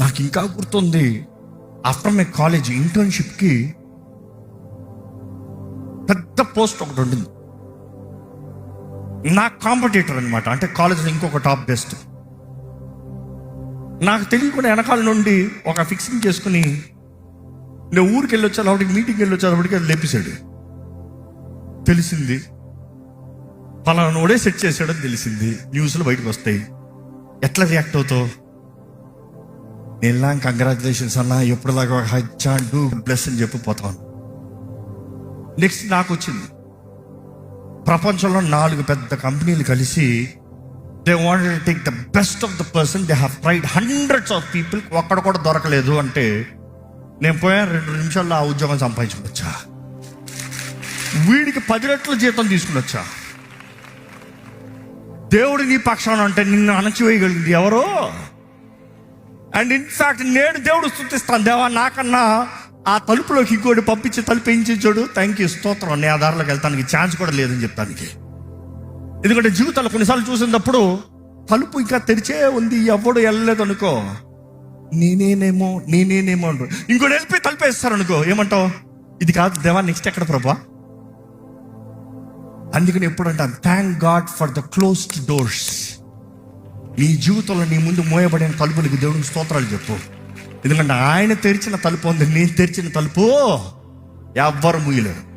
నాకు ఇంకా గుర్తుంది, ఆఫ్టర్ మై కాలేజ్ ఇంటర్న్షిప్కి పెద్ద పోస్ట్ ఒకటి ఉంటుంది. నా కాంపిటీటర్ అనమాట, అంటే కాలేజ్లో ఇంకొక టాప్ బెస్ట్. నాకు తెలియకుండా వెనకాల నుండి ఒక ఫిక్సింగ్ చేసుకుని నేను ఊరికి వెళ్ళొచ్చాను, అప్పటికి మీటింగ్కి వెళ్ళొచ్చాను, అప్పటికి అది లేపేశాడు. తెలిసింది పలానోడే సెట్ చేశాడని తెలిసింది, న్యూస్లో బయటకు వస్తాయి. ఎట్లా రియాక్ట్ అవుతావు? నేను కంగ్రాచులేషన్స్ అన్నా, ఎప్పుడులాగా హచ్చా డూ బ్లెస్ అని చెప్పిపోతాను. నెక్స్ట్ నాకు వచ్చింది, ప్రపంచంలో 4 పెద్ద కంపెనీలు కలిసి they wanted to take the best of the person, they have tried hundreds of people, ఒక్కడ కూడా దొరకలేదు అంటే నేను పోయాను 2 నిమిషాల్లో ఆ ఉద్యోగం సంపాదించుకోవచ్చా, వీడికి 10 రెట్ల జీతం తీసుకుని వచ్చా. దేవుడు నీ పక్షాన అంటే నిన్ను అణచివేయగలిగింది ఎవరో? అండ్ ఇన్ఫాక్ట్ నేను దేవుడు స్తుతిస్తాను, దేవా నాకన్నా ఆ తలుపులోకి ఇంకోటి పంపించి తలుపు ఏం చూడు, థ్యాంక్ యూ స్తోత్రం, నేను ఆ దారిలోకి వెళ్తానికి ఛాన్స్ కూడా లేదని చెప్తానికి. ఎందుకంటే జీవితాలు కొన్నిసార్లు చూసినప్పుడు తలుపు ఇంకా తెరిచే ఉంది, ఎవడు వెళ్ళలేదు అనుకో, నేనేనేమో అంటారు. ఇంకోటి వెళ్ళిపోయి తలుపు వేస్తారు అనుకో, ఏమంటావు? ఇది కాదు దేవా, నెక్స్ట్ ఎక్కడ ప్రభా? అందుకని ఎప్పుడు అంటాను, thank God for the closed doors. నీ జీవితంలో నీ ముందు మోయబడిన తలుపులకి దేవుడికి స్తోత్రాలు చెప్పు. ఎందుకంటే ఆయన తెరిచిన తలుపు ఉంది, నేను తెరిచిన తలుపు ఎవ్వరు మూయలేరు.